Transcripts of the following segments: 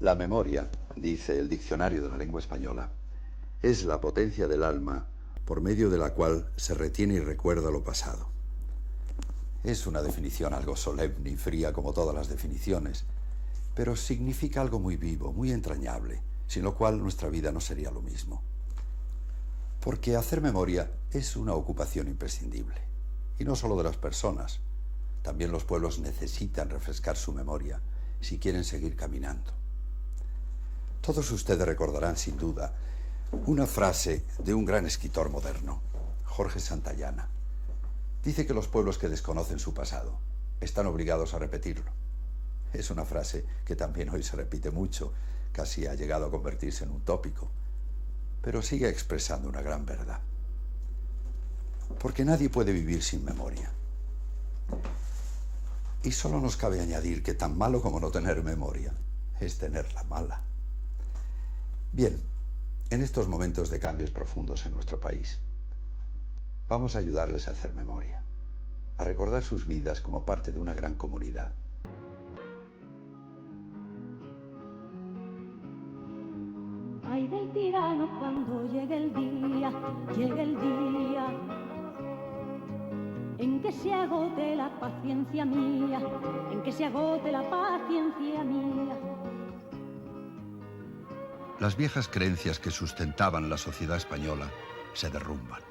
La memoria, dice el Diccionario de la Lengua Española, es la potencia del alma por medio de la cual se retiene y recuerda lo pasado. Es una definición algo solemne y fría como todas las definiciones, pero significa algo muy vivo, muy entrañable, sin lo cual nuestra vida no sería lo mismo. Porque hacer memoria es una ocupación imprescindible, y no solo de las personas. También los pueblos necesitan refrescar su memoria si quieren seguir caminando. Todos ustedes recordarán sin duda una frase de un gran escritor moderno, Jorge Santayana. Dice que los pueblos que desconocen su pasado están obligados a repetirlo. Es una frase que también hoy se repite mucho, casi ha llegado a convertirse en un tópico, pero sigue expresando una gran verdad. Porque nadie puede vivir sin memoria. Y solo nos cabe añadir que tan malo como no tener memoria es tenerla mala. Bien, en estos momentos de cambios profundos en nuestro país, vamos a ayudarles a hacer memoria, a recordar sus vidas como parte de una gran comunidad. Ay del tirano cuando llegue el día en que se agote la paciencia mía, en que se agote la paciencia mía. Las viejas creencias que sustentaban la sociedad española se derrumban.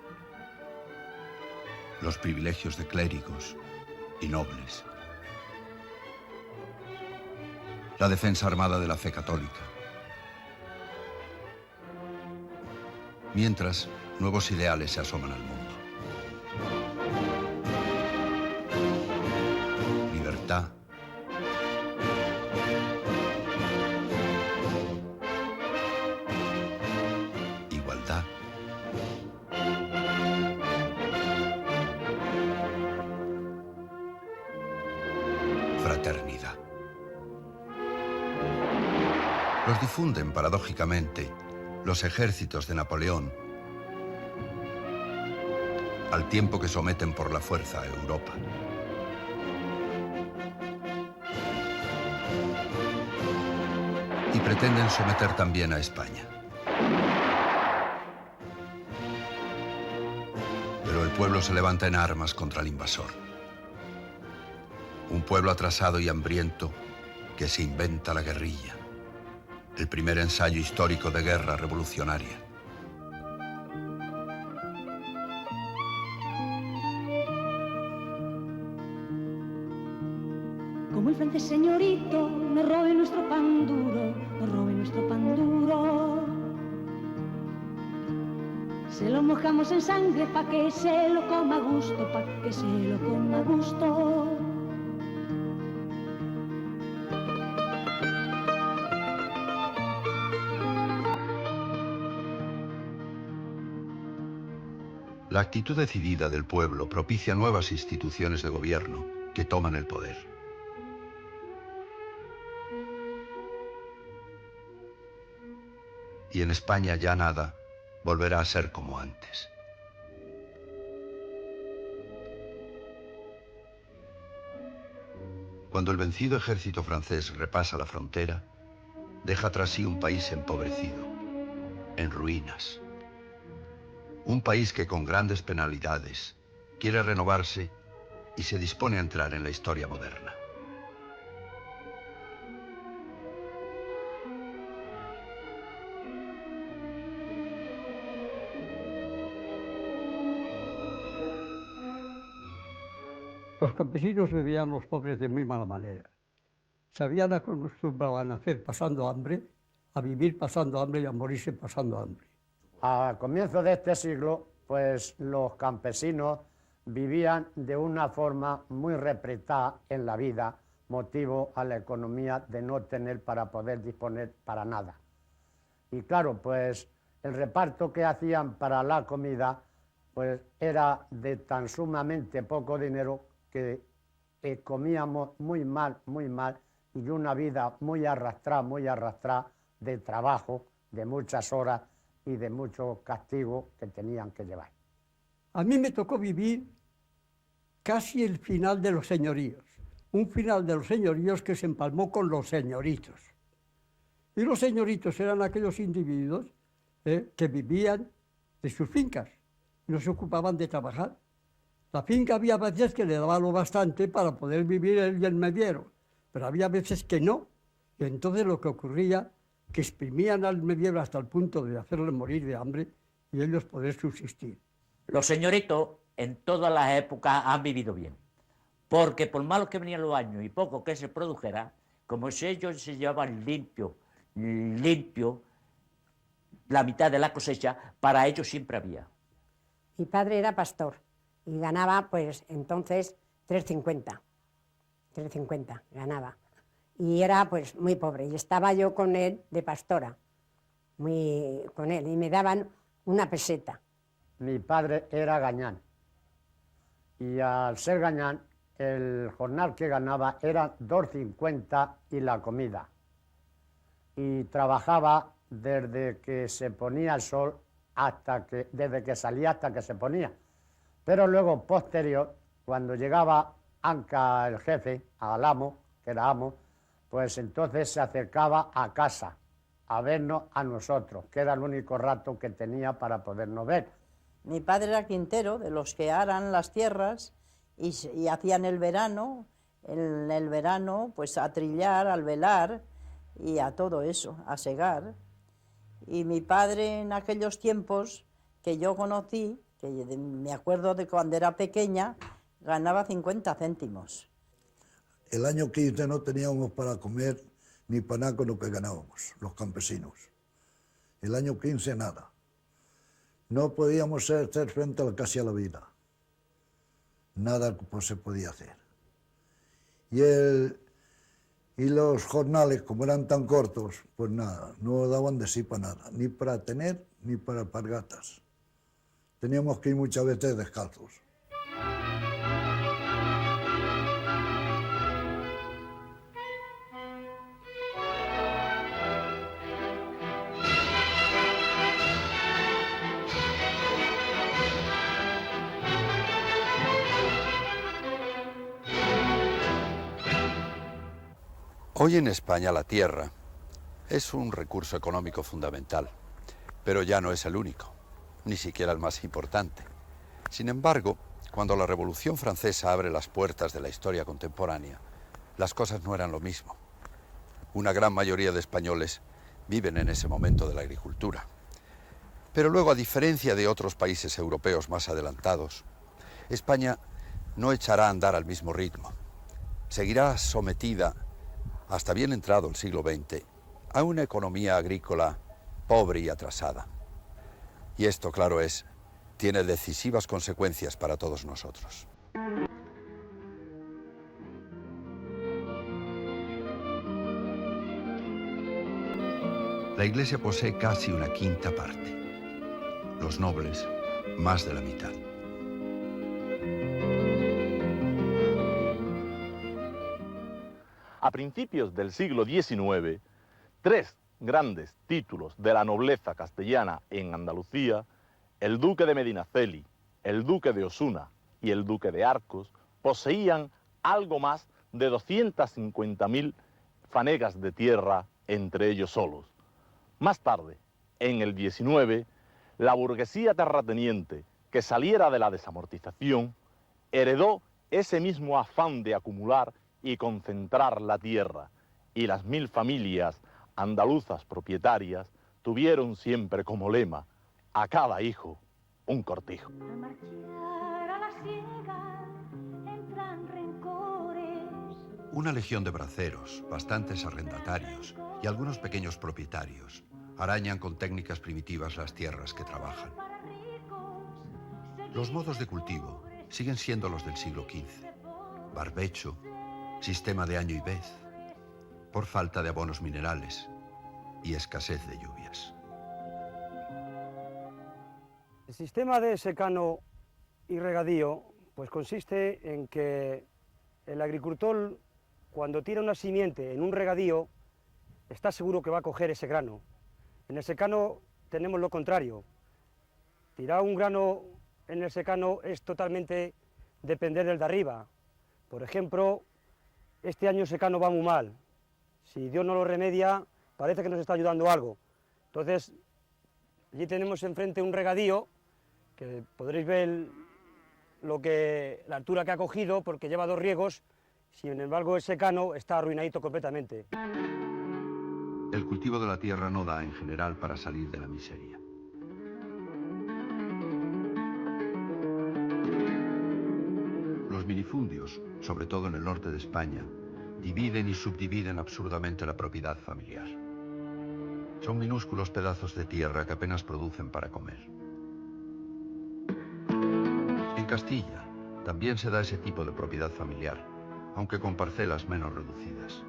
Los privilegios de clérigos y nobles. La defensa armada de la fe católica. Mientras, nuevos ideales se asoman al mundo. Libertad. Igualdad. Fraternidad. Los difunden, paradójicamente, los ejércitos de Napoleón, al tiempo que someten por la fuerza a Europa. Y pretenden someter también a España. Pero el pueblo se levanta en armas contra el invasor. Un pueblo atrasado y hambriento que se inventa la guerrilla. El primer ensayo histórico de guerra revolucionaria. Como el francés señorito, no robe nuestro pan duro, no robe nuestro pan duro. Se lo mojamos en sangre pa' que se lo coma a gusto, pa' que se lo coma a gusto. La actitud decidida del pueblo propicia nuevas instituciones de gobierno que toman el poder. Y en España ya nada volverá a ser como antes. Cuando el vencido ejército francés repasa la frontera, deja tras sí un país empobrecido, en ruinas. Un país que con grandes penalidades quiere renovarse y se dispone a entrar en la historia moderna. Los campesinos vivían los pobres de muy mala manera. Se habían acostumbrado a nacer pasando hambre, a vivir pasando hambre y a morirse pasando hambre. A comienzos de este siglo, pues los campesinos vivían de una forma muy repretada en la vida, motivo a la economía de no tener para poder disponer para nada. Y claro, pues el reparto que hacían para la comida, pues era de tan sumamente poco dinero que comíamos muy mal, y una vida muy arrastrada de trabajo, de muchas horas y de mucho castigo que tenían que llevar. A mí me tocó vivir casi el final de los señoríos, un final de los señoríos que se empalmó con los señoritos. Y los señoritos eran aquellos individuos que vivían de sus fincas, no se ocupaban de trabajar. La finca había veces que le daba lo bastante para poder vivir él y el mediero, pero había veces que no. Y entonces lo que ocurría, que exprimían al mediero hasta el punto de hacerle morir de hambre y ellos poder subsistir. Los señoritos en todas las épocas han vivido bien, porque por malos que venían los años y poco que se produjera, como si ellos se llevaban limpio la mitad de la cosecha, para ellos siempre había. Mi padre era pastor y ganaba, pues, entonces 3,50 ganaba. Y era, pues, muy pobre. Y estaba yo con él de pastora, con él, y me daban una peseta. Mi padre era gañán. Y al ser gañán, el jornal que ganaba era 2,50 y la comida. Y trabajaba desde que se ponía el sol desde que salía hasta que se ponía. Pero luego, posterior, cuando llegaba Anca, el jefe, al amo, que era amo, pues entonces se acercaba a casa a vernos a nosotros, que era el único rato que tenía para podernos ver. Mi padre era quintero, de los que aran las tierras y hacían el verano, en el verano, pues a trillar, al velar y a todo eso, a segar. Y mi padre en aquellos tiempos que yo conocí, que me acuerdo de cuando era pequeña, ganaba 50 céntimos. El año 15 no teníamos para comer ni para nada con lo que ganábamos, los campesinos. El año 15 nada. No podíamos hacer frente casi a la vida. Nada pues, se podía hacer. Y los jornales, como eran tan cortos, pues nada, no daban de sí para nada, ni para tener ni para alpargatas. Teníamos que ir muchas veces descalzos. Hoy en España la tierra es un recurso económico fundamental, pero ya no es el único, ni siquiera el más importante. Sin embargo, cuando la Revolución Francesa abre las puertas de la historia contemporánea, las cosas no eran lo mismo. Una gran mayoría de españoles viven en ese momento de la agricultura. Pero luego, a diferencia de otros países europeos más adelantados, España no echará a andar al mismo ritmo. Seguirá sometida, hasta bien entrado el siglo XX, a una economía agrícola pobre y atrasada. Y esto, claro es, tiene decisivas consecuencias para todos nosotros. La Iglesia posee casi una quinta parte. Los nobles, más de la mitad. A principios del siglo XIX, tres grandes títulos de la nobleza castellana en Andalucía, el duque de Medinaceli, el duque de Osuna y el duque de Arcos, poseían algo más de 250.000 fanegas de tierra entre ellos solos. Más tarde, en el XIX, la burguesía terrateniente que saliera de la desamortización heredó ese mismo afán de acumular y concentrar la tierra, y las 1000 familias andaluzas propietarias tuvieron siempre como lema: a cada hijo un cortijo. Al marchar a la siega entran rencores. Una legión de braceros, bastantes arrendatarios y algunos pequeños propietarios arañan con técnicas primitivas las tierras que trabajan. Los modos de cultivo siguen siendo los del siglo XV. Barbecho, sistema de año y vez, por falta de abonos minerales y escasez de lluvias. El sistema de secano y regadío pues consiste en que el agricultor, cuando tira una simiente en un regadío, está seguro que va a coger ese grano. En el secano tenemos lo contrario. Tirar un grano en el secano es totalmente depender del de arriba. Por ejemplo, este año el secano va muy mal. Si Dios no lo remedia, parece que nos está ayudando algo. Entonces, allí tenemos enfrente un regadío, que podréis ver la altura que ha cogido, porque lleva 2 riegos, sin embargo el secano está arruinadito completamente. El cultivo de la tierra no da en general para salir de la miseria. Los minifundios, sobre todo en el norte de España, dividen y subdividen absurdamente la propiedad familiar. Son minúsculos pedazos de tierra que apenas producen para comer. En Castilla también se da ese tipo de propiedad familiar, aunque con parcelas menos reducidas.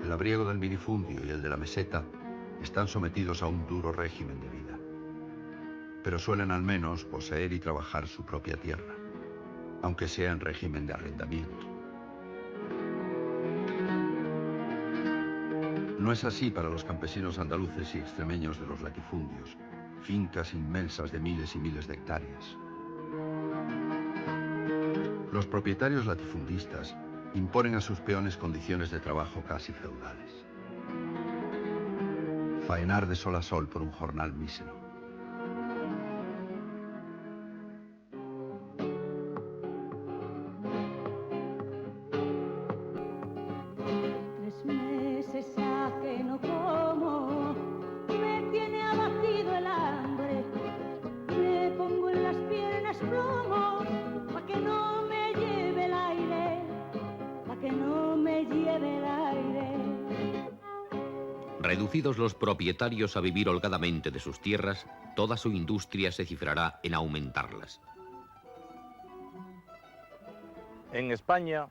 El labriego del minifundio y el de la meseta están sometidos a un duro régimen de vida, pero suelen al menos poseer y trabajar su propia tierra, aunque sea en régimen de arrendamiento. No es así para los campesinos andaluces y extremeños de los latifundios, fincas inmensas de miles y miles de hectáreas. Los propietarios latifundistas imponen a sus peones condiciones de trabajo casi feudales. Faenar de sol a sol por un jornal mísero. Reducidos los propietarios a vivir holgadamente de sus tierras, toda su industria se cifrará en aumentarlas. En España,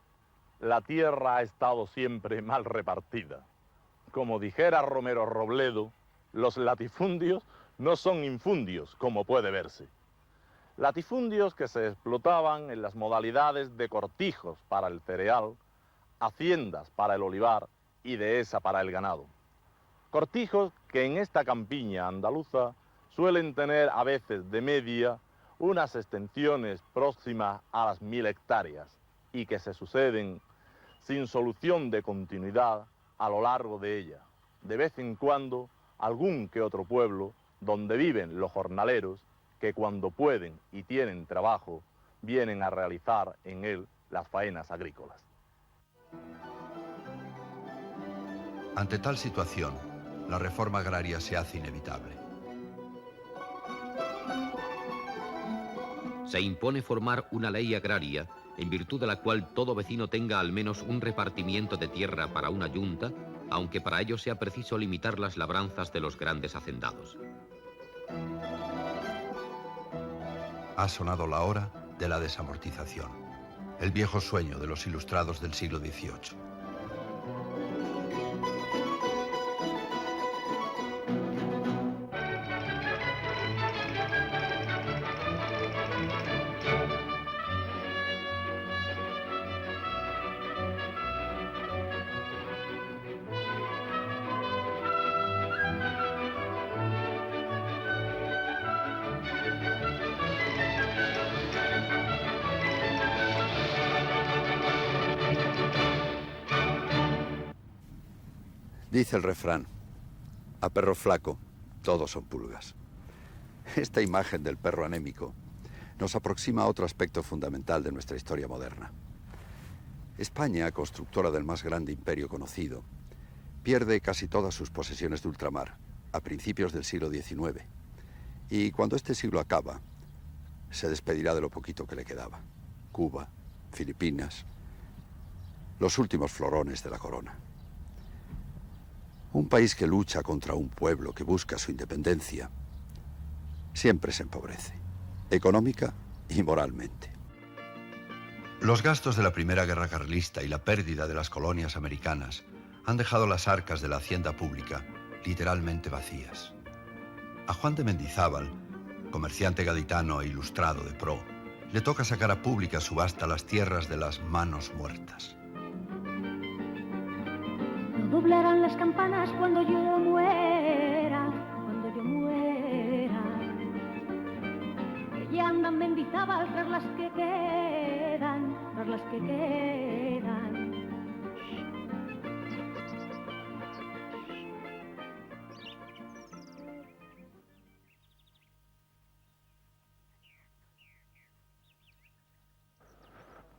la tierra ha estado siempre mal repartida. Como dijera Romero Robledo, los latifundios no son infundios, como puede verse. Latifundios que se explotaban en las modalidades de cortijos para el cereal, haciendas para el olivar y dehesa para el ganado. Cortijos que en esta campiña andaluza suelen tener a veces de media unas extensiones próximas a las 1000 hectáreas y que se suceden sin solución de continuidad a lo largo de ella. De vez en cuando algún que otro pueblo donde viven los jornaleros que cuando pueden y tienen trabajo vienen a realizar en él las faenas agrícolas. Ante tal situación, la reforma agraria se hace inevitable. Se impone formar una ley agraria en virtud de la cual todo vecino tenga al menos un repartimiento de tierra para una yunta, aunque para ello sea preciso limitar las labranzas de los grandes hacendados. Ha sonado la hora de la desamortización, el viejo sueño de los ilustrados del siglo XVIII. Dice el refrán, a perro flaco, todos son pulgas. Esta imagen del perro anémico nos aproxima a otro aspecto fundamental de nuestra historia moderna. España, constructora del más grande imperio conocido, pierde casi todas sus posesiones de ultramar a principios del siglo XIX. Y cuando este siglo acaba, se despedirá de lo poquito que le quedaba. Cuba, Filipinas, los últimos florones de la corona. Un país que lucha contra un pueblo que busca su independencia siempre se empobrece, económica y moralmente. Los gastos de la Primera Guerra Carlista y la pérdida de las colonias americanas han dejado las arcas de la hacienda pública literalmente vacías. A Juan de Mendizábal, comerciante gaditano e ilustrado de pro, le toca sacar a pública subasta las tierras de las manos muertas. No doblarán las campanas cuando yo muera, que ya andan Mendizábal tras las que quedan,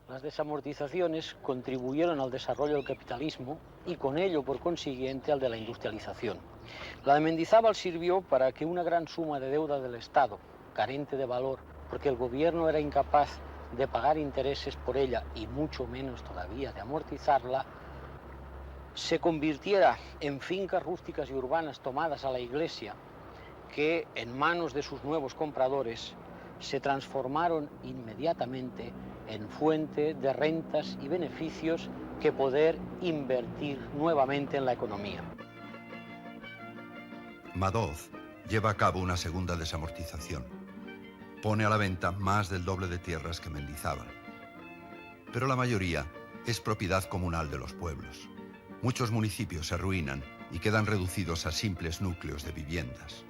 Las desamortizaciones contribuyeron al desarrollo del capitalismo y con ello, por consiguiente, al de la industrialización. La de Mendizábal sirvió para que una gran suma de deuda del Estado, carente de valor, porque el gobierno era incapaz de pagar intereses por ella y mucho menos todavía de amortizarla, se convirtiera en fincas rústicas y urbanas tomadas a la iglesia, que en manos de sus nuevos compradores se transformaron inmediatamente en fuente de rentas y beneficios que poder invertir nuevamente en la economía. Madoz lleva a cabo una segunda desamortización. Pone a la venta más del doble de tierras que Mendizábal. Pero la mayoría es propiedad comunal de los pueblos. Muchos municipios se arruinan y quedan reducidos a simples núcleos de viviendas.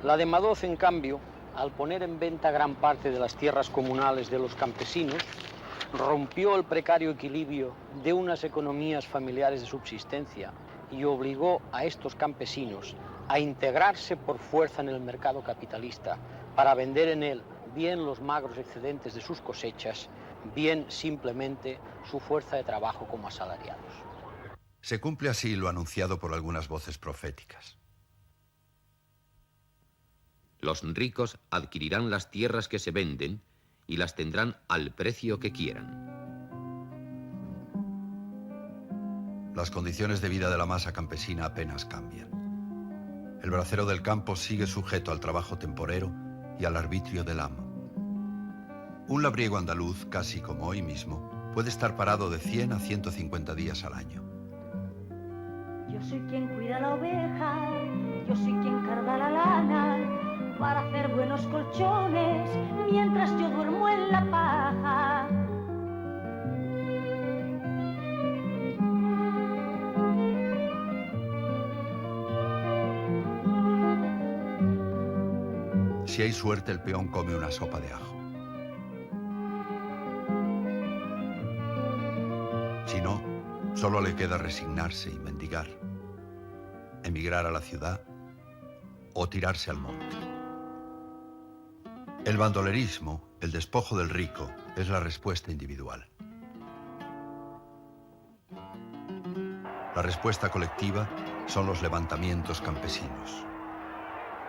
La de Madoz, en cambio, al poner en venta gran parte de las tierras comunales de los campesinos, rompió el precario equilibrio de unas economías familiares de subsistencia y obligó a estos campesinos a integrarse por fuerza en el mercado capitalista para vender en él bien los magros excedentes de sus cosechas, bien simplemente su fuerza de trabajo como asalariados. Se cumple así lo anunciado por algunas voces proféticas. Los ricos adquirirán las tierras que se venden y las tendrán al precio que quieran. Las condiciones de vida de la masa campesina apenas cambian. El bracero del campo sigue sujeto al trabajo temporero y al arbitrio del amo. Un labriego andaluz, casi como hoy mismo, puede estar parado de 100 a 150 días al año. Yo soy quien cuida la oveja, yo soy quien carga la lana, para hacer buenos colchones, mientras yo duermo en la paja. Si hay suerte, el peón come una sopa de ajo. Si no, solo le queda resignarse y mendigar, emigrar a la ciudad o tirarse al monte. El bandolerismo, el despojo del rico, es la respuesta individual. La respuesta colectiva son los levantamientos campesinos.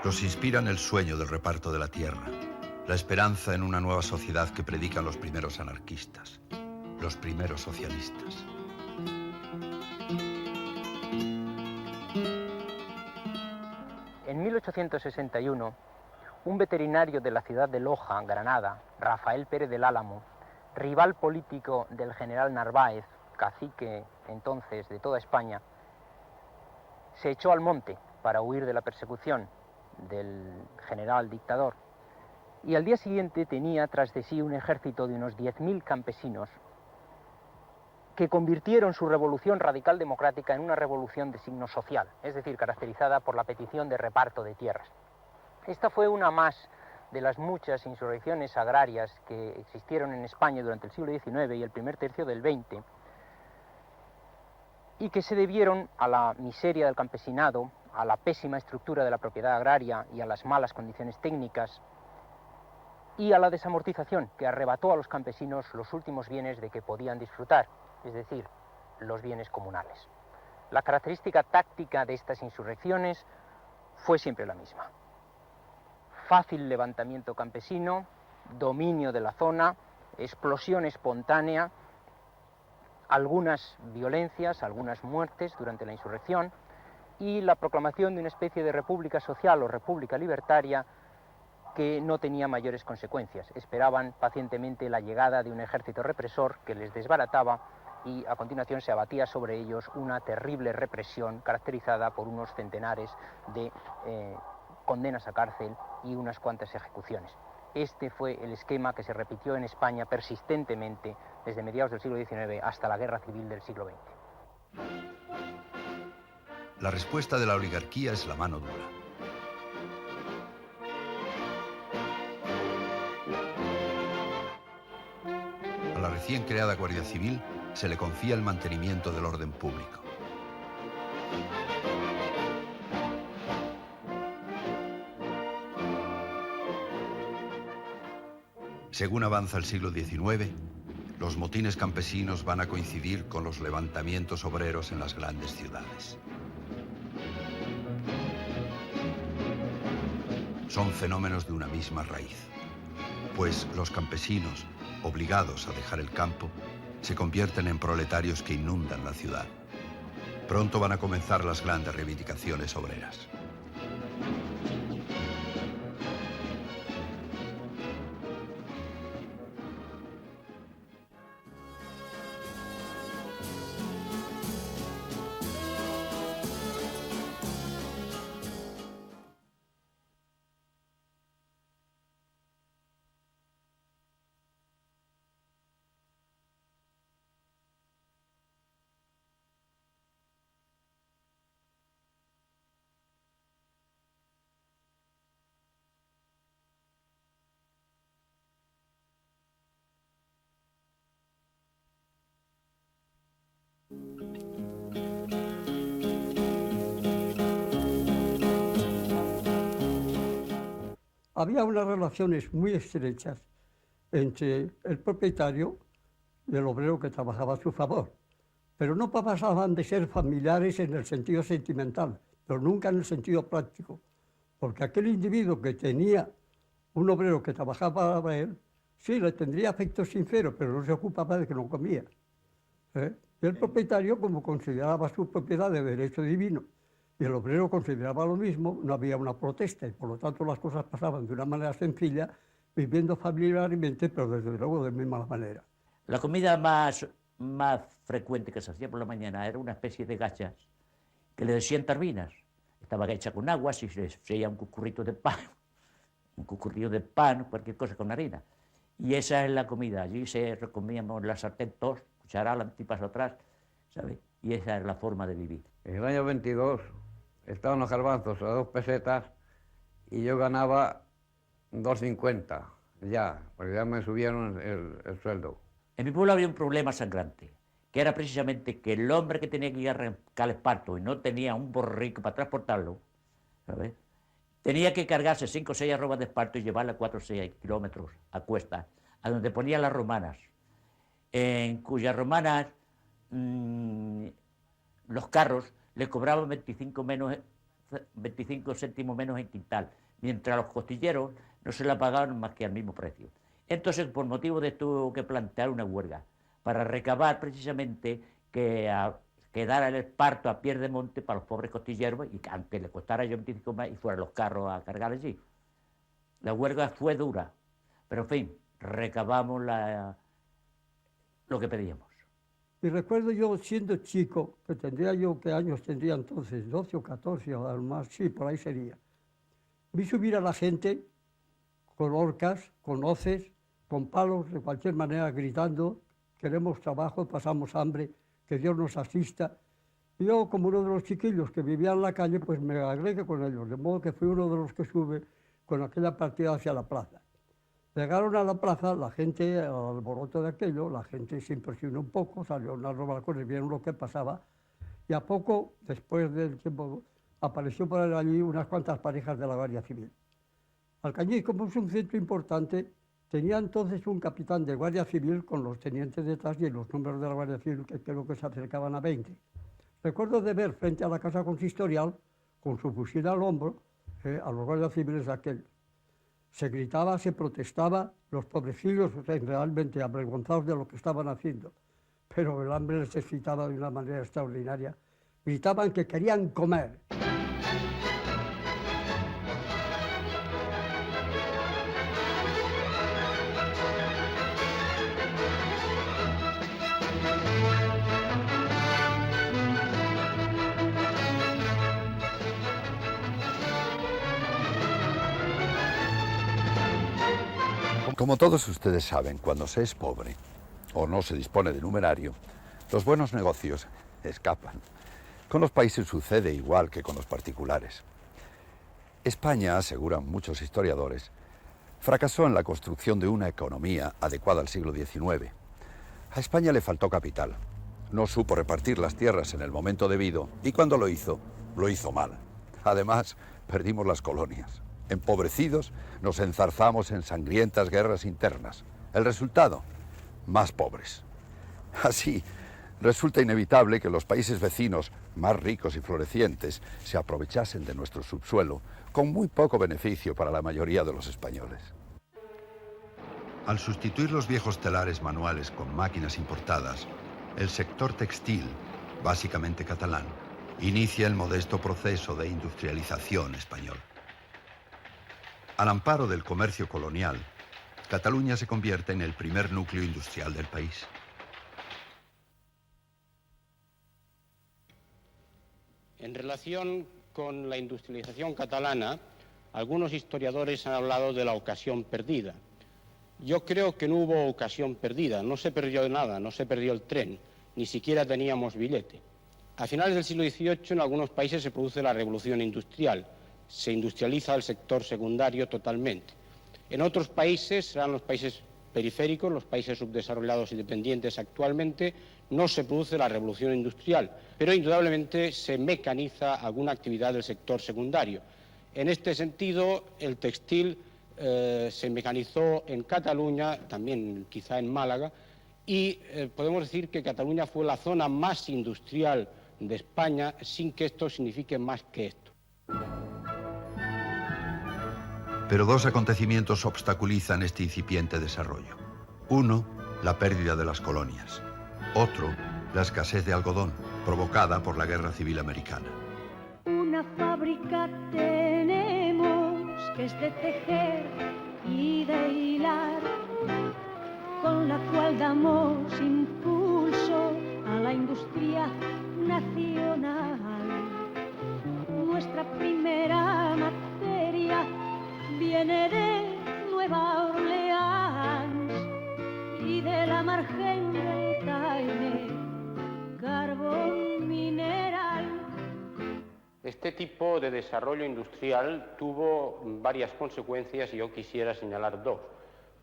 Los inspiran el sueño del reparto de la tierra, la esperanza en una nueva sociedad que predican los primeros anarquistas, los primeros socialistas. En 1861, un veterinario de la ciudad de Loja, Granada, Rafael Pérez del Álamo, rival político del general Narváez, cacique entonces de toda España, se echó al monte para huir de la persecución del general dictador. Y al día siguiente tenía tras de sí un ejército de unos 10.000 campesinos que convirtieron su revolución radical democrática en una revolución de signo social, es decir, caracterizada por la petición de reparto de tierras. Esta fue una más de las muchas insurrecciones agrarias que existieron en España durante el siglo XIX y el primer tercio del XX, y que se debieron a la miseria del campesinado, a la pésima estructura de la propiedad agraria y a las malas condiciones técnicas, y a la desamortización que arrebató a los campesinos los últimos bienes de que podían disfrutar, es decir, los bienes comunales. La característica táctica de estas insurrecciones fue siempre la misma. Fácil levantamiento campesino, dominio de la zona, explosión espontánea, algunas violencias, algunas muertes durante la insurrección y la proclamación de una especie de república social o república libertaria que no tenía mayores consecuencias. Esperaban pacientemente la llegada de un ejército represor que les desbarataba y a continuación se abatía sobre ellos una terrible represión caracterizada por unos centenares de condenas a cárcel y unas cuantas ejecuciones. Este fue el esquema que se repitió en España persistentemente desde mediados del siglo XIX hasta la Guerra Civil del siglo XX. La respuesta de la oligarquía es la mano dura. A la recién creada Guardia Civil se le confía el mantenimiento del orden público. Según avanza el siglo XIX, los motines campesinos van a coincidir con los levantamientos obreros en las grandes ciudades. Son fenómenos de una misma raíz, pues los campesinos, obligados a dejar el campo, se convierten en proletarios que inundan la ciudad. Pronto van a comenzar las grandes reivindicaciones obreras. Había unas relaciones muy estrechas entre el propietario y el obrero que trabajaba a su favor, pero no pasaban de ser familiares en el sentido sentimental, pero nunca en el sentido práctico, porque aquel individuo que tenía un obrero que trabajaba para él, sí, le tendría afecto sincero, pero no se ocupaba de que no comía. Y el propietario, como consideraba su propiedad de derecho divino, y el obrero consideraba lo mismo, no había una protesta, y por lo tanto las cosas pasaban de una manera sencilla, viviendo familiarmente, pero desde luego de misma manera. La comida más frecuente que se hacía por la mañana era una especie de gachas que le decían tarbinas. Estaba hecha con agua, si se hacía un cucurrito de pan, cualquier cosa con harina. Y esa es la comida. Allí comíamos la sartén todos, cucharal, antipaso atrás, ¿sabes? Y esa es la forma de vivir. En el año 22 estaban los garbanzos a 2 pesetas y yo ganaba 2,50 ya, porque ya me subieron el sueldo. En mi pueblo había un problema sangrante, que era precisamente que el hombre que tenía que ir a arrancar el esparto y no tenía un borrico para transportarlo, ¿sabes?, tenía que cargarse 5 o 6 arrobas de esparto y llevarla 4 o 6 kilómetros a cuestas, a donde ponía las romanas, en cuyas romanas los carros le cobraban 25 céntimos menos en quintal, mientras los costilleros no se la pagaban más que al mismo precio. Entonces, por motivo de esto, tuvo que plantear una huelga para recabar precisamente que quedara el esparto a pie de monte para los pobres costilleros y que aunque le costara yo 25 más y fueran los carros a cargar allí. La huelga fue dura, pero en fin, recabamos lo que pedíamos. Y recuerdo yo siendo chico, que tendría yo, ¿qué años tendría entonces? 12 o 14 o algo más, sí, por ahí sería. Vi subir a la gente con horcas, con hoces, con palos, de cualquier manera, gritando, queremos trabajo, pasamos hambre, que Dios nos asista. Y yo, como uno de los chiquillos que vivía en la calle, pues me agregué con ellos, de modo que fui uno de los que sube con aquella partida hacia la plaza. Llegaron a la plaza, la gente, al alboroto de aquello, la gente se impresionó un poco, salieron a los balcones, vieron lo que pasaba, y a poco, después del tiempo, apareció por allí unas cuantas parejas de la Guardia Civil. Alcañiz, como es un centro importante, tenía entonces un capitán de Guardia Civil con los tenientes detrás y los números de la Guardia Civil, que creo que se acercaban a 20. Recuerdo de ver frente a la casa consistorial, con su fusil al hombro, a los guardias civiles de aquellos. Se gritaba, se protestaba, los pobrecillos realmente avergonzados de lo que estaban haciendo, pero el hambre les excitaba de una manera extraordinaria. Gritaban que querían comer. Como todos ustedes saben, cuando se es pobre o no se dispone de numerario, los buenos negocios escapan. Con los países sucede igual que con los particulares. España, aseguran muchos historiadores, fracasó en la construcción de una economía adecuada al siglo XIX. A España le faltó capital. No supo repartir las tierras en el momento debido y cuando lo hizo mal. Además, perdimos las colonias. Empobrecidos, nos enzarzamos en sangrientas guerras internas. El resultado, más pobres. Así, resulta inevitable que los países vecinos, más ricos y florecientes, se aprovechasen de nuestro subsuelo con muy poco beneficio para la mayoría de los españoles. Al sustituir los viejos telares manuales con máquinas importadas, el sector textil, básicamente catalán, inicia el modesto proceso de industrialización español. Al amparo del comercio colonial, Cataluña se convierte en el primer núcleo industrial del país. En relación con la industrialización catalana, algunos historiadores han hablado de la ocasión perdida. Yo creo que no hubo ocasión perdida, no se perdió nada, no se perdió el tren, ni siquiera teníamos billete. A finales del siglo XVIII en algunos países se produce la revolución industrial, se industrializa el sector secundario totalmente. En otros países, serán los países periféricos, los países subdesarrollados y dependientes actualmente, no se produce la revolución industrial, pero indudablemente se mecaniza alguna actividad del sector secundario. En este sentido, el textil se mecanizó en Cataluña, también quizá en Málaga, y podemos decir que Cataluña fue la zona más industrial de España, sin que esto signifique más que esto. Pero dos acontecimientos obstaculizan este incipiente desarrollo. Uno, la pérdida de las colonias. Otro, la escasez de algodón, provocada por la Guerra Civil Americana. Una fábrica tenemos que es de tejer y de hilar, con la cual damos impulso a la industria nacional. Nuestra primera materia viene de Nueva Orleans y de la margen del Taime, carbón mineral. Este tipo de desarrollo industrial tuvo varias consecuencias y yo quisiera señalar dos.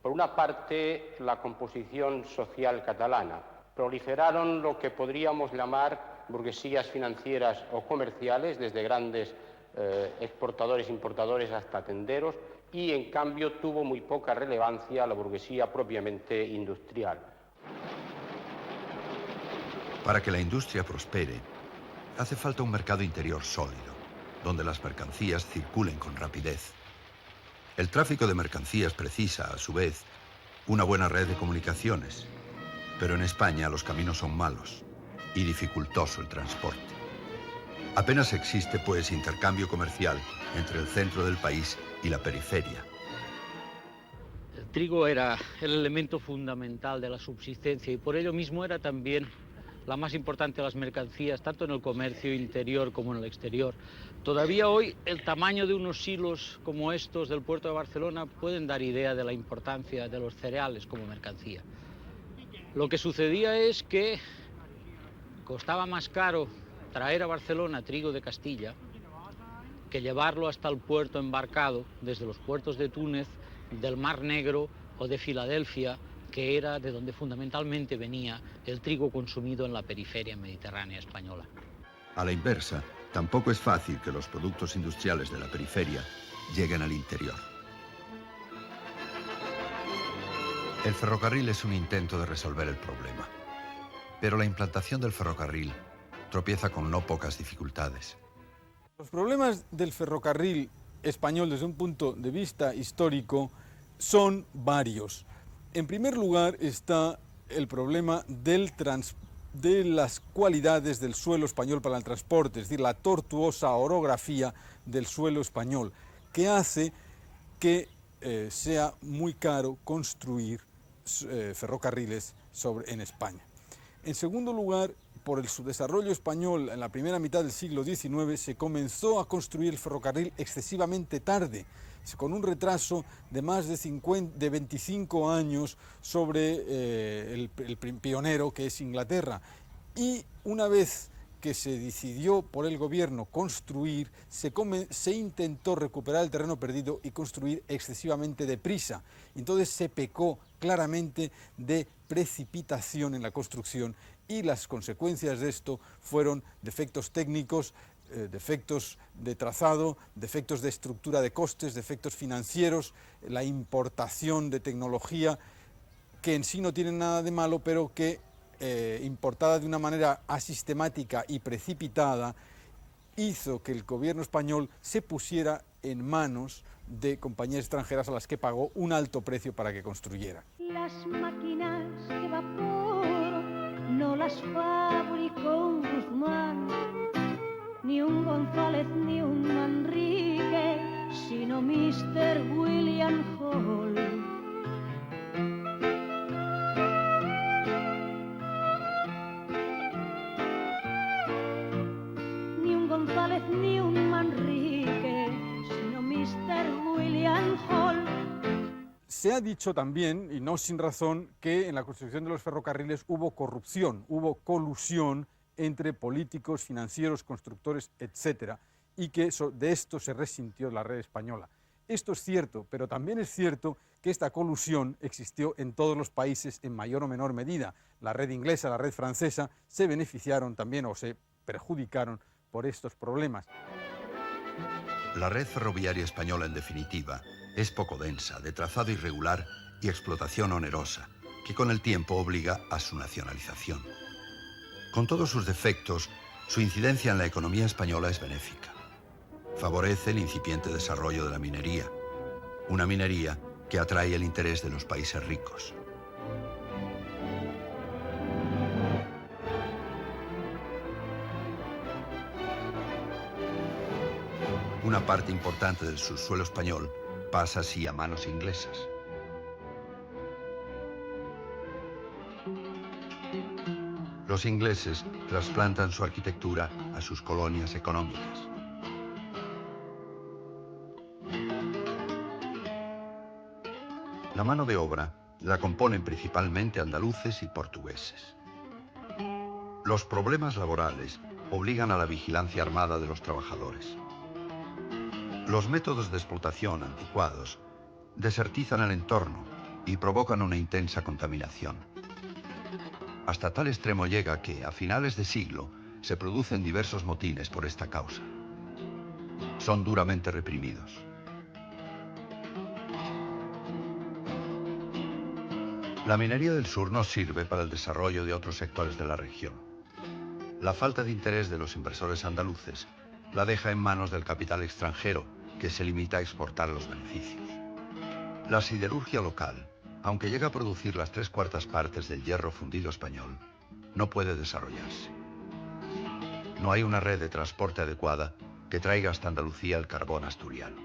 Por una parte, la composición social catalana. Proliferaron lo que podríamos llamar burguesías financieras o comerciales, desde grandes exportadores, importadores hasta tenderos, y en cambio tuvo muy poca relevancia la burguesía propiamente industrial. Para que la industria prospere, hace falta un mercado interior sólido, donde las mercancías circulen con rapidez. El tráfico de mercancías precisa, a su vez, una buena red de comunicaciones, pero en España los caminos son malos y dificultoso el transporte. Apenas existe, pues, intercambio comercial entre el centro del país y la periferia. El trigo era el elemento fundamental de la subsistencia y por ello mismo era también la más importante de las mercancías, tanto en el comercio interior como en el exterior. Todavía hoy el tamaño de unos silos como estos del puerto de Barcelona pueden dar idea de la importancia de los cereales como mercancía. Lo que sucedía es que costaba más caro traer a Barcelona trigo de Castilla que llevarlo hasta el puerto embarcado desde los puertos de Túnez, del Mar Negro o de Filadelfia, que era de donde fundamentalmente venía el trigo consumido en la periferia mediterránea española. A la inversa, tampoco es fácil que los productos industriales de la periferia lleguen al interior. El ferrocarril es un intento de resolver el problema, pero la implantación del ferrocarril tropieza con no pocas dificultades. Los problemas del ferrocarril español desde un punto de vista histórico son varios. En primer lugar está el problema de las cualidades del suelo español para el transporte, es decir, la tortuosa orografía del suelo español, que hace que sea muy caro construir ferrocarriles en España. En segundo lugar, por el subdesarrollo español en la primera mitad del siglo XIX se comenzó a construir el ferrocarril excesivamente tarde, con un retraso de más de 25 años sobre el pionero que es Inglaterra. Y una vez que se decidió por el gobierno construir, se intentó recuperar el terreno perdido y construir excesivamente deprisa. Entonces se pecó claramente de precipitación en la construcción y las consecuencias de esto fueron defectos técnicos defectos de trazado, defectos de estructura de costes, defectos financieros, la importación de tecnología, que en sí no tienen nada de malo, pero que importada de una manera asistemática y precipitada, hizo que el gobierno español se pusiera en manos de compañías extranjeras a las que pagó un alto precio para que construyeran. Las máquinas de vapor no las fabricó un Guzmán, ni un González ni un Manrique, sino Mr. William Hall. Ni un González ni un Manrique, sino Mr. William Hall. Se ha dicho también, y no sin razón, que en la construcción de los ferrocarriles hubo corrupción, hubo colusión entre políticos, financieros, constructores, etc., y que de esto se resintió la red española. Esto es cierto, pero también es cierto que esta colusión existió en todos los países en mayor o menor medida. La red inglesa, la red francesa, se beneficiaron también o se perjudicaron por estos problemas. La red ferroviaria española, en definitiva, es poco densa, de trazado irregular y explotación onerosa, que con el tiempo obliga a su nacionalización. Con todos sus defectos, su incidencia en la economía española es benéfica. Favorece el incipiente desarrollo de la minería, una minería que atrae el interés de los países ricos. Una parte importante del subsuelo español pasa así a manos inglesas. Los ingleses trasplantan su arquitectura a sus colonias económicas. La mano de obra la componen principalmente andaluces y portugueses. Los problemas laborales obligan a la vigilancia armada de los trabajadores. Los métodos de explotación anticuados desertizan el entorno y provocan una intensa contaminación. Hasta tal extremo llega que, a finales de siglo, se producen diversos motines por esta causa. Son duramente reprimidos. La minería del sur no sirve para el desarrollo de otros sectores de la región. La falta de interés de los inversores andaluces la deja en manos del capital extranjero, que se limita a exportar los beneficios. La siderurgia local, aunque llega a producir las 3/4 partes del hierro fundido español, no puede desarrollarse. No hay una red de transporte adecuada que traiga hasta Andalucía el carbón asturiano.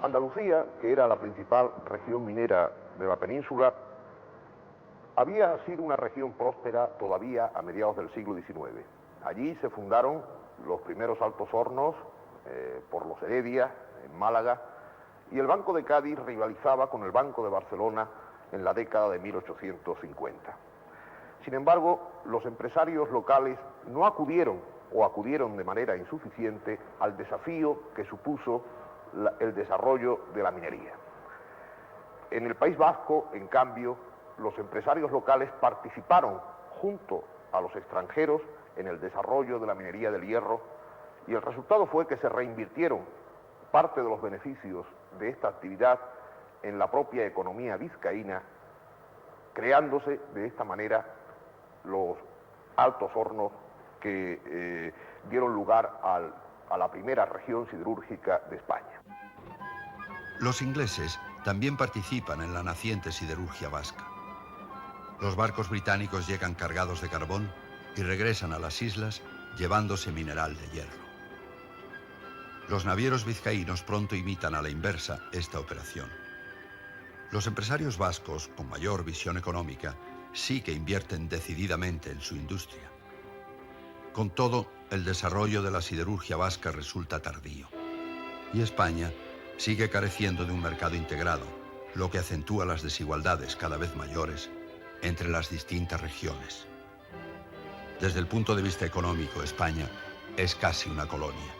Andalucía, que era la principal región minera de la península, había sido una región próspera todavía a mediados del siglo XIX. Allí se fundaron los primeros altos hornos por los Heredia, en Málaga, y el Banco de Cádiz rivalizaba con el Banco de Barcelona en la década de 1850. Sin embargo, los empresarios locales no acudieron o acudieron de manera insuficiente al desafío que supuso el desarrollo de la minería. En el País Vasco, en cambio, los empresarios locales participaron junto a los extranjeros en el desarrollo de la minería del hierro, y el resultado fue que se reinvirtieron parte de los beneficios de esta actividad en la propia economía vizcaína, creándose de esta manera los altos hornos que dieron lugar a la primera región siderúrgica de España. Los ingleses también participan en la naciente siderurgia vasca. Los barcos británicos llegan cargados de carbón y regresan a las islas llevándose mineral de hierro. Los navieros vizcaínos pronto imitan a la inversa esta operación. Los empresarios vascos, con mayor visión económica, sí que invierten decididamente en su industria. Con todo, el desarrollo de la siderurgia vasca resulta tardío. Y España sigue careciendo de un mercado integrado, lo que acentúa las desigualdades cada vez mayores entre las distintas regiones. Desde el punto de vista económico, España es casi una colonia.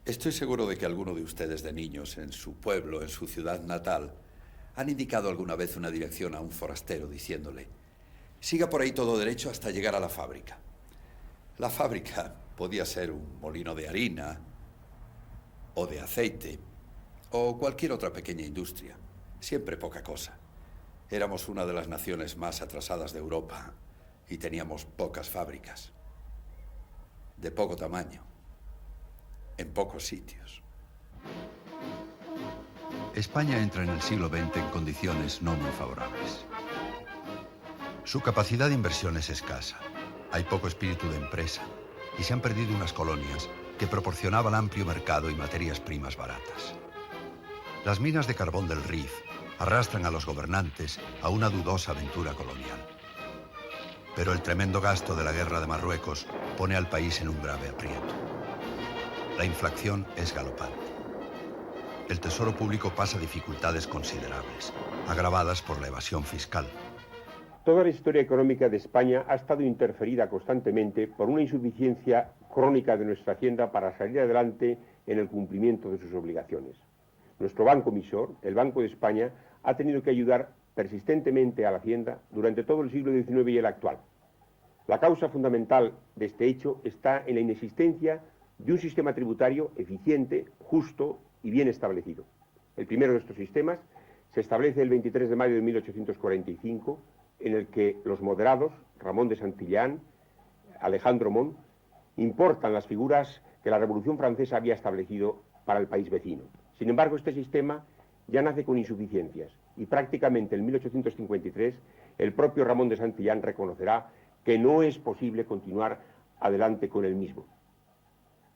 Estoy seguro de que alguno de ustedes de niños en su pueblo, en su ciudad natal, han indicado alguna vez una dirección a un forastero diciéndole: siga por ahí todo derecho hasta llegar a la fábrica. La fábrica podía ser un molino de harina o de aceite o cualquier otra pequeña industria. Siempre poca cosa. Éramos una de las naciones más atrasadas de Europa y teníamos pocas fábricas, de poco tamaño, en pocos sitios. España entra en el siglo XX en condiciones no muy favorables. Su capacidad de inversión es escasa, hay poco espíritu de empresa y se han perdido unas colonias que proporcionaban amplio mercado y materias primas baratas. Las minas de carbón del Rif arrastran a los gobernantes a una dudosa aventura colonial. Pero el tremendo gasto de la guerra de Marruecos pone al país en un grave aprieto. La inflación es galopante. El tesoro público pasa dificultades considerables, agravadas por la evasión fiscal. Toda la historia económica de España ha estado interferida constantemente por una insuficiencia crónica de nuestra Hacienda para salir adelante en el cumplimiento de sus obligaciones. Nuestro banco emisor, el Banco de España, ha tenido que ayudar persistentemente a la Hacienda durante todo el siglo XIX y el actual. La causa fundamental de este hecho está en la inexistencia de un sistema tributario eficiente, justo y bien establecido. El primero de estos sistemas se establece el 23 de mayo de 1845, en el que los moderados, Ramón de Santillán, Alejandro Mon, importan las figuras que la Revolución Francesa había establecido para el país vecino. Sin embargo, este sistema ya nace con insuficiencias y prácticamente en 1853 el propio Ramón de Santillán reconocerá que no es posible continuar adelante con el mismo.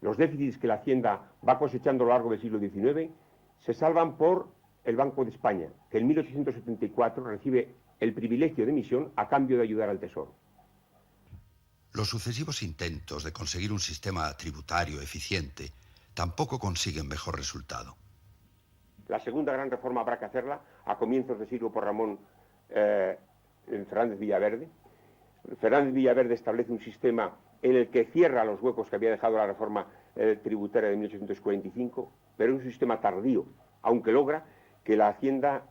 Los déficits que la Hacienda va cosechando a lo largo del siglo XIX se salvan por el Banco de España, que en 1874 recibe el privilegio de emisión a cambio de ayudar al Tesoro. Los sucesivos intentos de conseguir un sistema tributario eficiente tampoco consiguen mejor resultado. La segunda gran reforma habrá que hacerla a comienzos de siglo por Ramón Fernández Villaverde. Fernández Villaverde establece un sistema en el que cierra los huecos que había dejado la reforma tributaria de 1845, pero es un sistema tardío, aunque logra que la Hacienda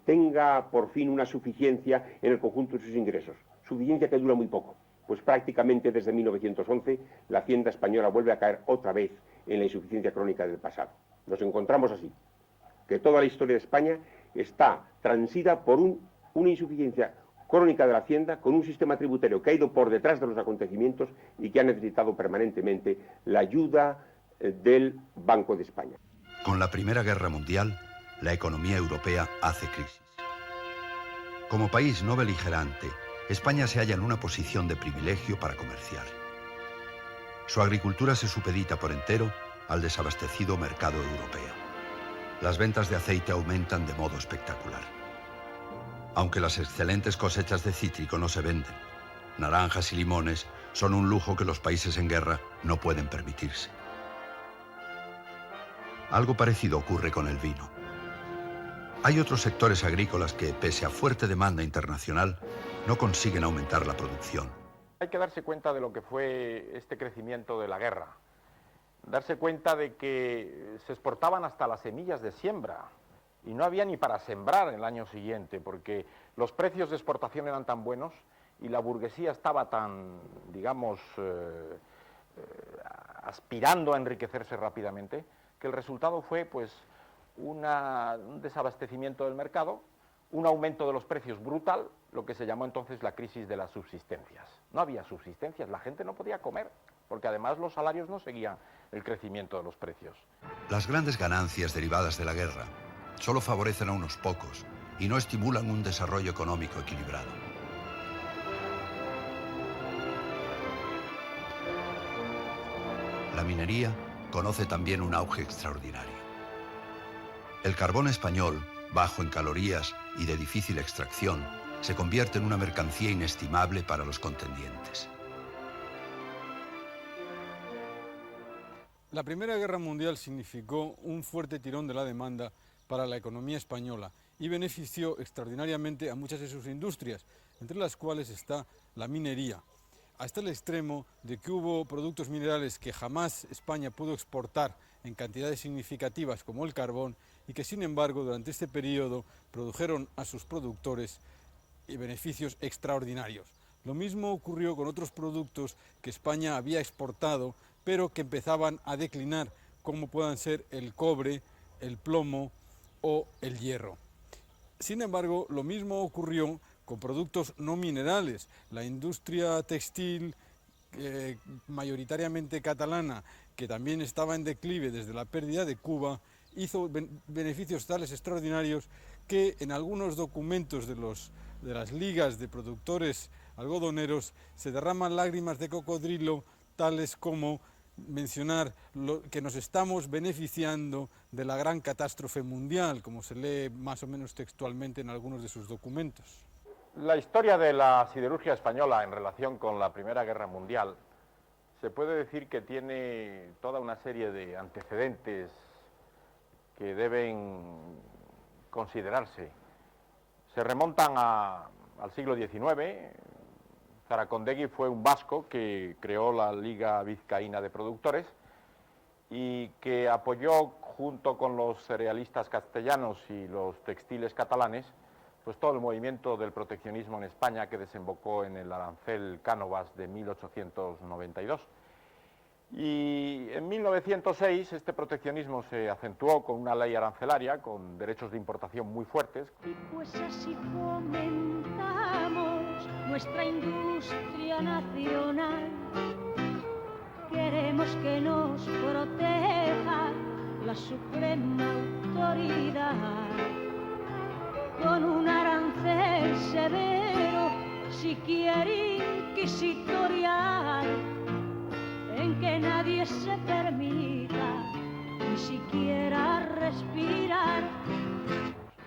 tenga por fin una suficiencia en el conjunto de sus ingresos. Suficiencia que dura muy poco, pues prácticamente desde 1911 la Hacienda española vuelve a caer otra vez en la insuficiencia crónica del pasado. Nos encontramos así, que toda la historia de España está transida por una insuficiencia crónica de la Hacienda, con un sistema tributario que ha ido por detrás de los acontecimientos y que ha necesitado permanentemente la ayuda del Banco de España. Con la Primera Guerra Mundial, la economía europea hace crisis. Como país no beligerante, España se halla en una posición de privilegio para comerciar. Su agricultura se supedita por entero al desabastecido mercado europeo. Las ventas de aceite aumentan de modo espectacular. Aunque las excelentes cosechas de cítrico no se venden, naranjas y limones son un lujo que los países en guerra no pueden permitirse. Algo parecido ocurre con el vino. Hay otros sectores agrícolas que, pese a fuerte demanda internacional, no consiguen aumentar la producción. Hay que darse cuenta de lo que fue este crecimiento de la guerra. Darse cuenta de que se exportaban hasta las semillas de siembra y no había ni para sembrar el año siguiente, porque los precios de exportación eran tan buenos y la burguesía estaba tan, digamos, aspirando a enriquecerse rápidamente, que el resultado fue, pues, un desabastecimiento del mercado, un aumento de los precios brutal, lo que se llamó entonces la crisis de las subsistencias. No había subsistencias, la gente no podía comer, porque además los salarios no seguían el crecimiento de los precios. Las grandes ganancias derivadas de la guerra solo favorecen a unos pocos y no estimulan un desarrollo económico equilibrado. La minería conoce también un auge extraordinario. El carbón español, bajo en calorías y de difícil extracción, se convierte en una mercancía inestimable para los contendientes. La Primera Guerra Mundial significó un fuerte tirón de la demanda para la economía española y benefició extraordinariamente a muchas de sus industrias, entre las cuales está la minería, hasta el extremo de que hubo productos minerales que jamás España pudo exportar en cantidades significativas como el carbón y que sin embargo durante este periodo produjeron a sus productores beneficios extraordinarios. Lo mismo ocurrió con otros productos que España había exportado pero que empezaban a declinar, como puedan ser el cobre, el plomo o el hierro. Sin embargo, lo mismo ocurrió con productos no minerales. La industria textil, mayoritariamente catalana, que también estaba en declive desde la pérdida de Cuba, hizo beneficios tales extraordinarios que en algunos documentos de las ligas de productores algodoneros se derraman lágrimas de cocodrilo, tales como mencionar que nos estamos beneficiando de la gran catástrofe mundial, como se lee más o menos textualmente en algunos de sus documentos. La historia de la siderurgia española en relación con la Primera Guerra Mundial se puede decir que tiene toda una serie de antecedentes que deben considerarse. Se remontan al siglo XIX. Zaracondegui fue un vasco que creó la Liga Vizcaína de Productores y que apoyó junto con los cerealistas castellanos y los textiles catalanes pues todo el movimiento del proteccionismo en España que desembocó en el arancel Cánovas de 1892. Y en 1906 este proteccionismo se acentuó con una ley arancelaria con derechos de importación muy fuertes. Pues así fomentamos nuestra industria nacional. Queremos que nos proteja la suprema autoridad con un arancel severo, siquiera inquisitorial, en que nadie se permita ni siquiera respirar.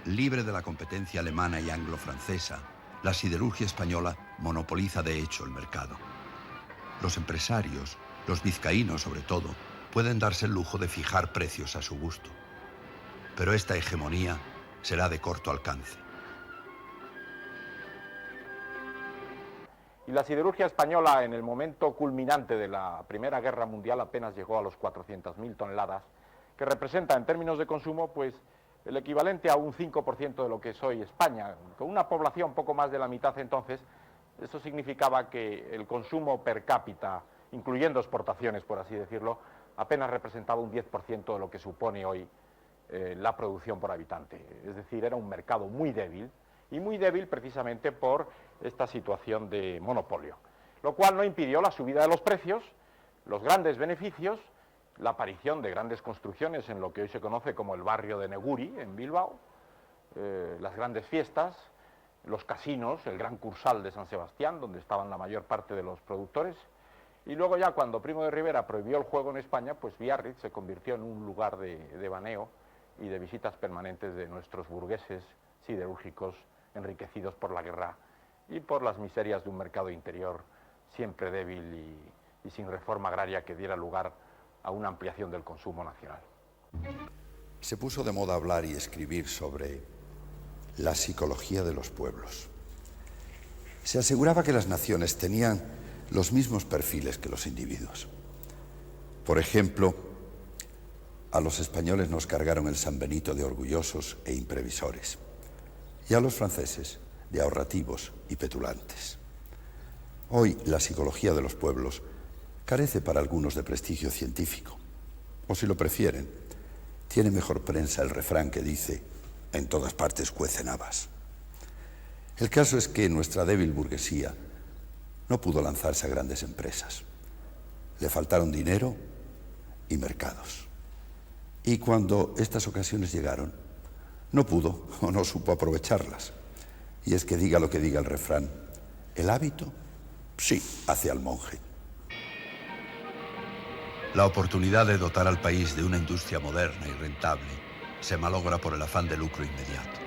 Libre de la competencia alemana y anglo-francesa, la siderurgia española monopoliza de hecho el mercado. Los empresarios, los vizcaínos sobre todo, pueden darse el lujo de fijar precios a su gusto. Pero esta hegemonía será de corto alcance. Y la siderurgia española en el momento culminante de la Primera Guerra Mundial apenas llegó a los 400.000 toneladas, que representa en términos de consumo pues el equivalente a un 5% de lo que es hoy España. Con una población poco más de la mitad entonces, eso significaba que el consumo per cápita, incluyendo exportaciones por así decirlo, apenas representaba un 10% de lo que supone hoy la producción por habitante. Es decir, era un mercado muy débil, y muy débil precisamente por esta situación de monopolio, lo cual no impidió la subida de los precios, los grandes beneficios, la aparición de grandes construcciones en lo que hoy se conoce como el barrio de Neguri, en Bilbao, las grandes fiestas, los casinos, el Gran Cursal de San Sebastián, donde estaban la mayor parte de los productores, y luego ya cuando Primo de Rivera prohibió el juego en España, pues Biarritz se convirtió en un lugar de baneo y de visitas permanentes de nuestros burgueses siderúrgicos enriquecidos por la guerra y por las miserias de un mercado interior siempre débil y sin reforma agraria que diera lugar a una ampliación del consumo nacional. Se puso de moda hablar y escribir sobre la psicología de los pueblos. Se aseguraba que las naciones tenían los mismos perfiles que los individuos. Por ejemplo, a los españoles nos cargaron el San Benito de orgullosos e imprevisores, y a los franceses de ahorrativos y petulantes. Hoy la psicología de los pueblos carece para algunos de prestigio científico, o si lo prefieren, tiene mejor prensa el refrán que dice: en todas partes cuecen habas. El caso es que nuestra débil burguesía no pudo lanzarse a grandes empresas. Le faltaron dinero y mercados. Y cuando estas ocasiones llegaron, no pudo o no supo aprovecharlas. Y es que diga lo que diga el refrán, el hábito sí hace al monje. La oportunidad de dotar al país de una industria moderna y rentable se malogra por el afán de lucro inmediato.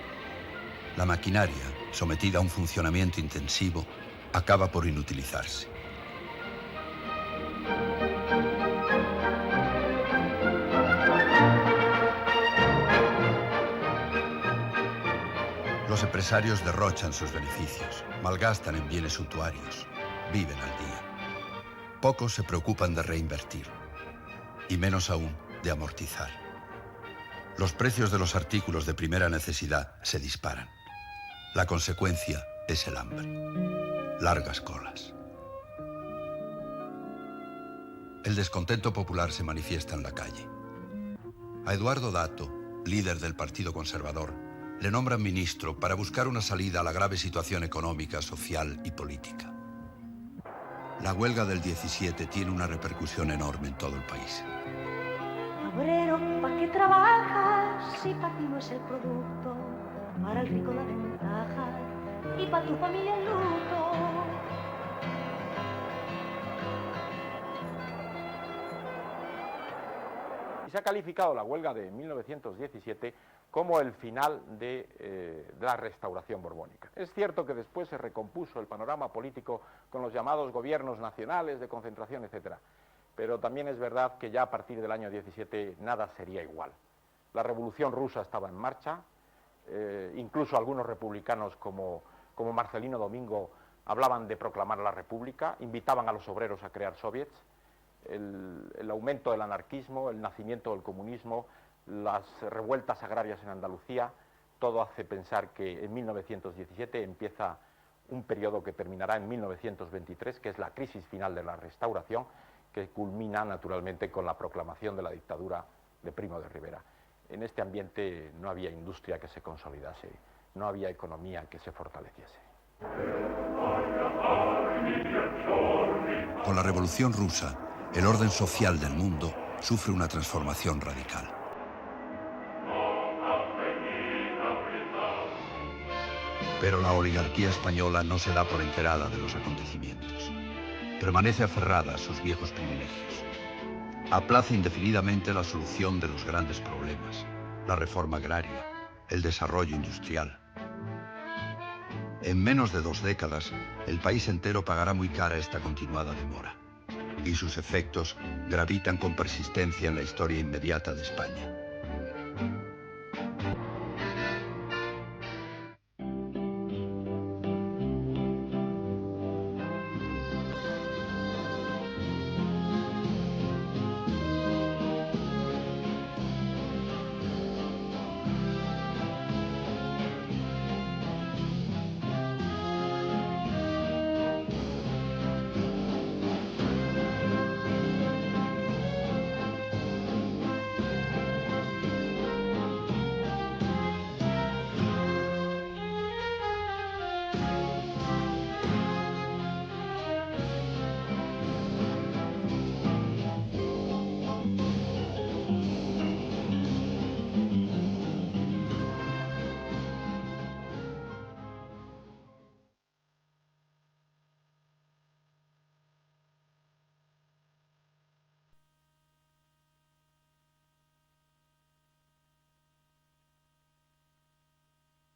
La maquinaria, sometida a un funcionamiento intensivo, acaba por inutilizarse. Los empresarios derrochan sus beneficios, malgastan en bienes suntuarios, viven al día. Pocos se preocupan de reinvertir, y menos aún de amortizar. Los precios de los artículos de primera necesidad se disparan. La consecuencia es el hambre. Largas colas. El descontento popular se manifiesta en la calle. A Eduardo Dato, líder del Partido Conservador, le nombran ministro para buscar una salida a la grave situación económica, social y política. La huelga del 17 tiene una repercusión enorme en todo el país. Obrero, ¿pa' qué trabajas si pa' ti no es el producto? Para el rico la ventaja y pa' tu familia el luto. Se ha calificado la huelga de 1917 como el final de la restauración borbónica. Es cierto que después se recompuso el panorama político con los llamados gobiernos nacionales de concentración, etc. Pero también es verdad que ya a partir del año 17 nada sería igual. La revolución rusa estaba en marcha, incluso algunos republicanos como Marcelino Domingo hablaban de proclamar la república, invitaban a los obreros a crear soviets. El aumento del anarquismo, el nacimiento del comunismo, las revueltas agrarias en Andalucía, todo hace pensar que en 1917 empieza un periodo que terminará en 1923, que es la crisis final de la restauración, que culmina naturalmente con la proclamación de la dictadura de Primo de Rivera. En este ambiente no había industria que se consolidase, no había economía que se fortaleciese. Con la Revolución Rusa, el orden social del mundo sufre una transformación radical. Pero la oligarquía española no se da por enterada de los acontecimientos. Permanece aferrada a sus viejos privilegios. Aplaza indefinidamente la solución de los grandes problemas, la reforma agraria, el desarrollo industrial. En menos de 2 décadas, el país entero pagará muy cara esta continuada demora. Y sus efectos gravitan con persistencia en la historia inmediata de España.